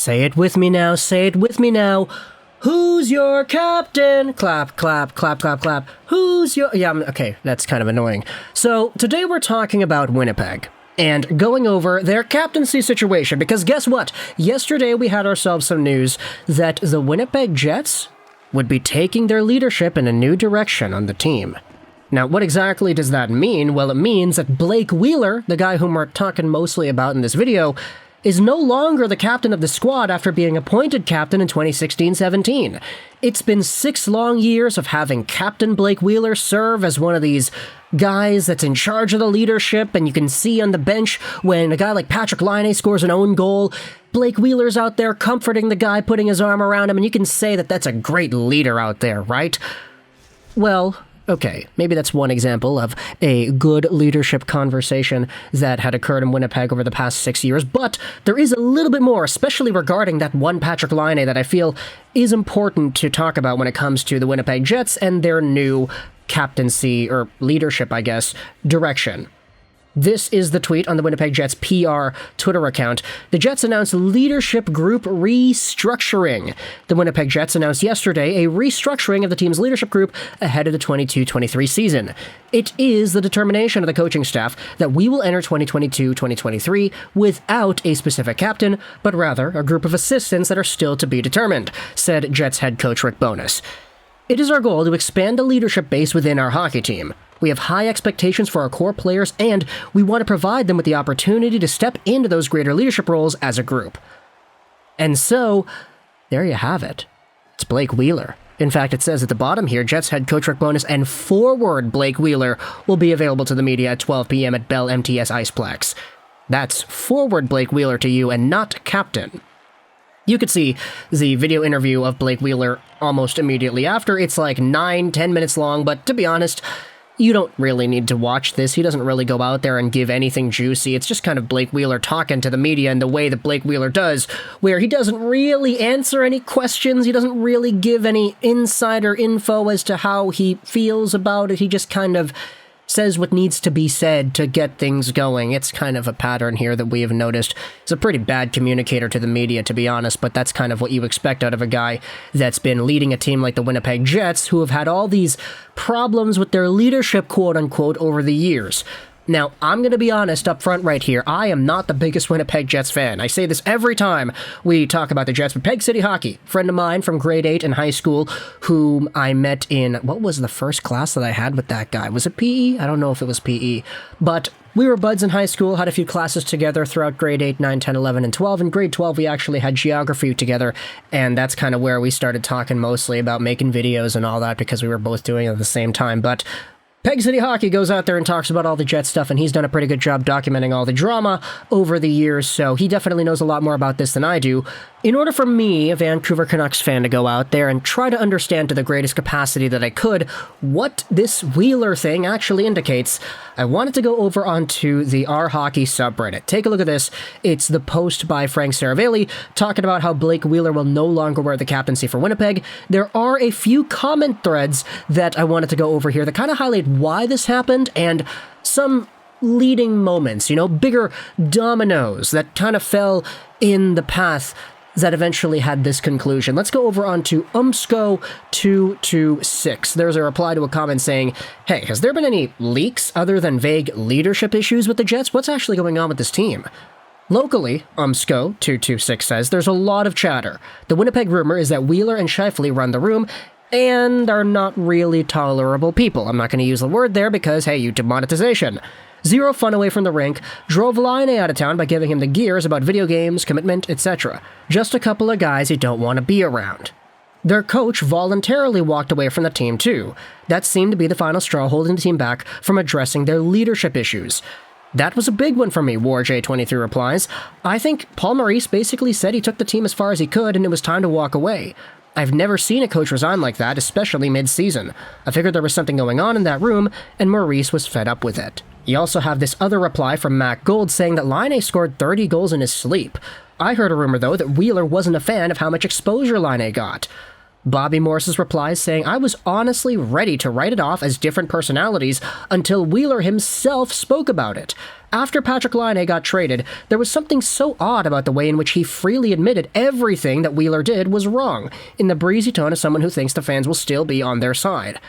Say it with me now, say it with me now. Who's your captain? Clap, clap, clap, clap, clap. Who's your... Yeah, okay, that's kind of annoying. So, today we're talking about Winnipeg, and going over their captaincy situation, because guess what? Yesterday we had ourselves some news that the Winnipeg Jets would be taking their leadership in a new direction on the team. Now, what exactly does that mean? Well, it means that Blake Wheeler, the guy whom we're talking mostly about in this video, is no longer the captain of the squad after being appointed captain in 2016-17. It's been 6 long years of having Captain Blake Wheeler serve as one of these guys that's in charge of the leadership, and you can see on the bench when a guy like Patrik Laine scores an own goal, Blake Wheeler's out there comforting the guy, putting his arm around him, and you can say that that's a great leader out there, right? Well, okay, maybe that's one example of a good leadership conversation that had occurred in Winnipeg over the past 6 years, but there is a little bit more, especially regarding that one Patrik Laine, that I feel is important to talk about when it comes to the Winnipeg Jets and their new captaincy, or leadership, I guess, direction. This is the tweet on the Winnipeg Jets PR Twitter account. The Jets announced leadership group restructuring. The Winnipeg Jets announced yesterday a restructuring of the team's leadership group ahead of the 22-23 season. It is the determination of the coaching staff that we will enter 2022-2023 without a specific captain, but rather a group of assistants that are still to be determined, said Jets head coach Rick Bowness. It is our goal to expand the leadership base within our hockey team. We have high expectations for our core players, and we want to provide them with the opportunity to step into those greater leadership roles as a group. And so, there you have it. It's Blake Wheeler. In fact, it says at the bottom here, Jets head coach Rick Bowness and forward Blake Wheeler will be available to the media at 12 p.m. at Bell MTS Iceplex. That's forward Blake Wheeler to you and not captain. You could see the video interview of Blake Wheeler almost immediately after. It's like 9-10 minutes long, but to be honest, you don't really need to watch this. He doesn't really go out there and give anything juicy. It's just kind of Blake Wheeler talking to the media in the way that Blake Wheeler does, where he doesn't really answer any questions. He doesn't really give any insider info as to how he feels about it. He just kind of says what needs to be said to get things going. It's kind of a pattern here that we have noticed. He's a pretty bad communicator to the media, to be honest, but that's kind of what you expect out of a guy that's been leading a team like the Winnipeg Jets, who have had all these problems with their leadership, quote-unquote, over the years. Now, I'm going to be honest up front right here. I am not the biggest Winnipeg Jets fan. I say this every time we talk about the Jets, but Peg City Hockey, friend of mine from grade 8 in high school, whom I met in, what was the first class that I had with that guy? Was it PE? I don't know if it was PE, but we were buds in high school, had a few classes together throughout grade 8, 9, 10, 11, and 12. In grade 12, we actually had geography together, and that's kind of where we started talking mostly about making videos and all that, because we were both doing it at the same time. But Peg City Hockey goes out there and talks about all the Jets stuff, and he's done a pretty good job documenting all the drama over the years, so he definitely knows a lot more about this than I do. In order for me, a Vancouver Canucks fan, to go out there and try to understand to the greatest capacity that I could what this Wheeler thing actually indicates, I wanted to go over onto the Our Hockey subreddit. Take a look at this. It's the post by Frank Saravelli talking about how Blake Wheeler will no longer wear the captaincy for Winnipeg. There are a few comment threads that I wanted to go over here that kind of highlight why this happened and some leading moments, bigger dominoes that kind of fell in the path that eventually had this conclusion. Let's go over onto Umsco226. There's a reply to a comment saying, hey, has there been any leaks other than vague leadership issues with the Jets? What's actually going on with this team? Locally, Umsco226 says, there's a lot of chatter. The Winnipeg rumor is that Wheeler and Scheifele run the room and are not really tolerable people. I'm not going to use the word there because, hey, YouTube monetization. Zero fun away from the rink, drove Laine out of town by giving him the gears about video games, commitment, etc. Just a couple of guys you don't want to be around. Their coach voluntarily walked away from the team too. That seemed to be the final straw holding the team back from addressing their leadership issues. That was a big one for me, WarJ23 replies. I think Paul Maurice basically said he took the team as far as he could and it was time to walk away. I've never seen a coach resign like that, especially mid-season. I figured there was something going on in that room, and Maurice was fed up with it. You also have this other reply from Mac Gold saying that Laine scored 30 goals in his sleep. I heard a rumor, though, that Wheeler wasn't a fan of how much exposure Laine got. Bobby Morse's replies saying, I was honestly ready to write it off as different personalities until Wheeler himself spoke about it. After Patrik Laine got traded, there was something so odd about the way in which he freely admitted everything that Wheeler did was wrong, in the breezy tone of someone who thinks the fans will still be on their side.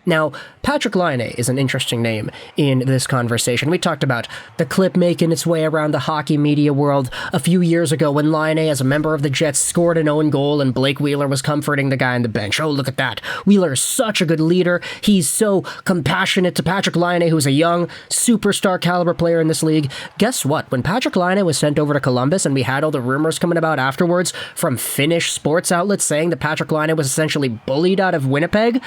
Now, Patrik Laine is an interesting name in this conversation. We talked about the clip making its way around the hockey media world a few years ago when Laine, as a member of the Jets, scored an own goal and Blake Wheeler was comforting the guy on the bench. Oh, look at that. Wheeler is such a good leader. He's so compassionate to Patrik Laine, who's a young, superstar caliber player in this league. Guess what? When Patrik Laine was sent over to Columbus and we had all the rumors coming about afterwards from Finnish sports outlets saying that Patrik Laine was essentially bullied out of Winnipeg,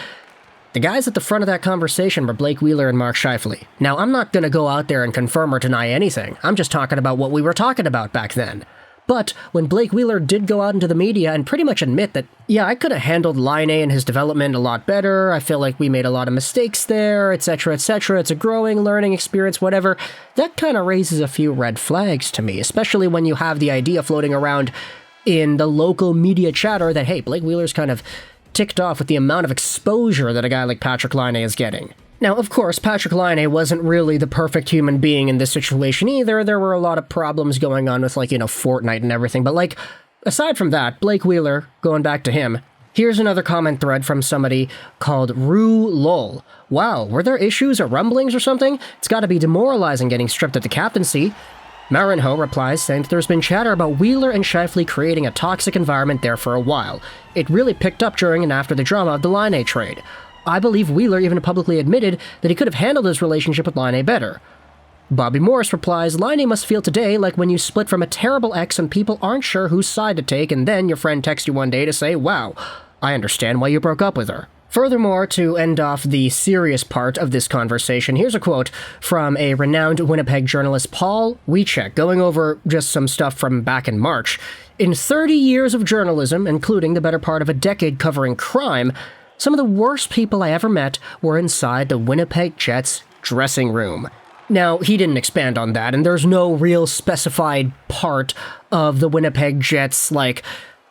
the guys at the front of that conversation were Blake Wheeler and Mark Scheifele. Now, I'm not going to go out there and confirm or deny anything. I'm just talking about what we were talking about back then. But when Blake Wheeler did go out into the media and pretty much admit that, yeah, I could have handled Laine and his development a lot better, I feel like we made a lot of mistakes there, etc., etc., it's a growing, learning experience, whatever, that kind of raises a few red flags to me, especially when you have the idea floating around in the local media chatter that, hey, Blake Wheeler's kind of ticked off with the amount of exposure that a guy like Patrik Laine is getting. Now, of course, Patrik Laine wasn't really the perfect human being in this situation either. There were a lot of problems going on with, Fortnite and everything. But, aside from that, Blake Wheeler, going back to him, here's another comment thread from somebody called Rue Lol. Wow, were there issues or rumblings or something? It's gotta be demoralizing getting stripped of the captaincy. Marinho replies saying that there's been chatter about Wheeler and Scheifele creating a toxic environment there for a while. It really picked up during and after the drama of the Laine trade. I believe Wheeler even publicly admitted that he could have handled his relationship with Laine better. Bobby Morse replies, Laine must feel today like when you split from a terrible ex and people aren't sure whose side to take, and then your friend texts you one day to say, wow, I understand why you broke up with her. Furthermore, to end off the serious part of this conversation, here's a quote from a renowned Winnipeg journalist, Paul Wiechek, going over just some stuff from back in March. In 30 years of journalism, including the better part of a decade covering crime, some of the worst people I ever met were inside the Winnipeg Jets dressing room. Now, he didn't expand on that, and there's no real specified part of the Winnipeg Jets,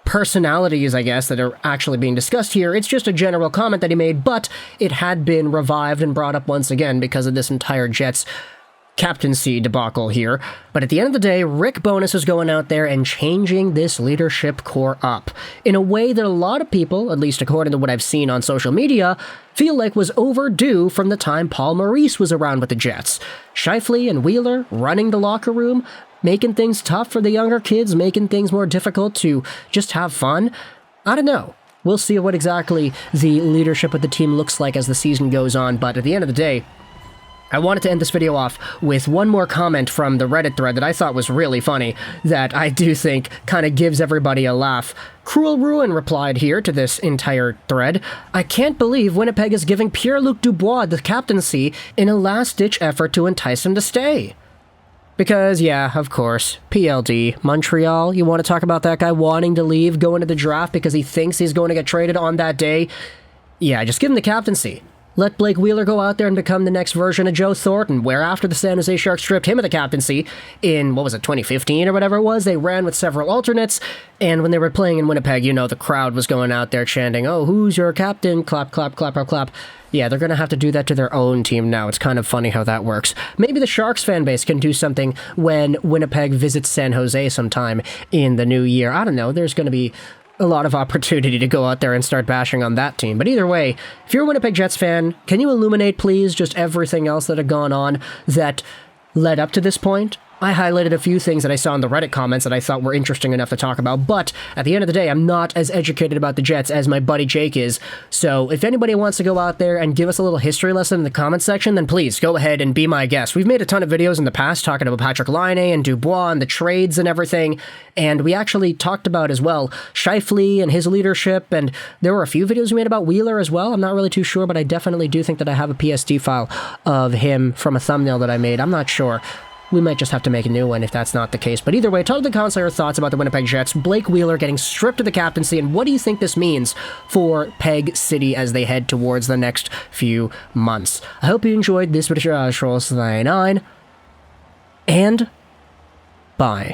personalities, I guess, that are actually being discussed here. It's just a general comment that he made, but it had been revived and brought up once again because of this entire Jets captaincy debacle here. But at the end of the day, Rick Bowness is going out there and changing this leadership core up in a way that a lot of people, at least according to what I've seen on social media, feel like was overdue from the time Paul Maurice was around with the Jets. Scheifele and Wheeler running the locker room, making things tough for the younger kids, making things more difficult to just have fun. I don't know. We'll see what exactly the leadership of the team looks like as the season goes on, but at the end of the day, I wanted to end this video off with one more comment from the Reddit thread that I thought was really funny, that I do think kind of gives everybody a laugh. Cruel Ruin replied here to this entire thread, I can't believe Winnipeg is giving Pierre-Luc Dubois the captaincy in a last-ditch effort to entice him to stay. Because, yeah, of course, PLD, Montreal, you want to talk about that guy wanting to leave, go into the draft because he thinks he's going to get traded on that day? Yeah, just give him the captaincy. Let Blake Wheeler go out there and become the next version of Joe Thornton, where after the San Jose Sharks stripped him of the captaincy in, 2015 or whatever it was, they ran with several alternates, and when they were playing in Winnipeg, the crowd was going out there chanting, oh, who's your captain? Clap, clap, clap, clap, clap. Yeah, they're going to have to do that to their own team now. It's kind of funny how that works. Maybe the Sharks fan base can do something when Winnipeg visits San Jose sometime in the new year. I don't know, there's going to be a lot of opportunity to go out there and start bashing on that team. But either way, if you're a Winnipeg Jets fan, can you illuminate, please, just everything else that had gone on that led up to this point? I highlighted a few things that I saw in the Reddit comments that I thought were interesting enough to talk about, but at the end of the day, I'm not as educated about the Jets as my buddy Jake is, so if anybody wants to go out there and give us a little history lesson in the comments section, then please go ahead and be my guest. We've made a ton of videos in the past talking about Patrik Laine and Dubois and the trades and everything, and we actually talked about as well Scheifele and his leadership, and there were a few videos we made about Wheeler as well. I'm not really too sure, but I definitely do think that I have a PSD file of him from a thumbnail that I made. I'm not sure. We might just have to make a new one if that's not the case. But either way, tell the comments your thoughts about the Winnipeg Jets, Blake Wheeler getting stripped of the captaincy, and what do you think this means for Peg City as they head towards the next few months? I hope you enjoyed this video, Juraj, and bye.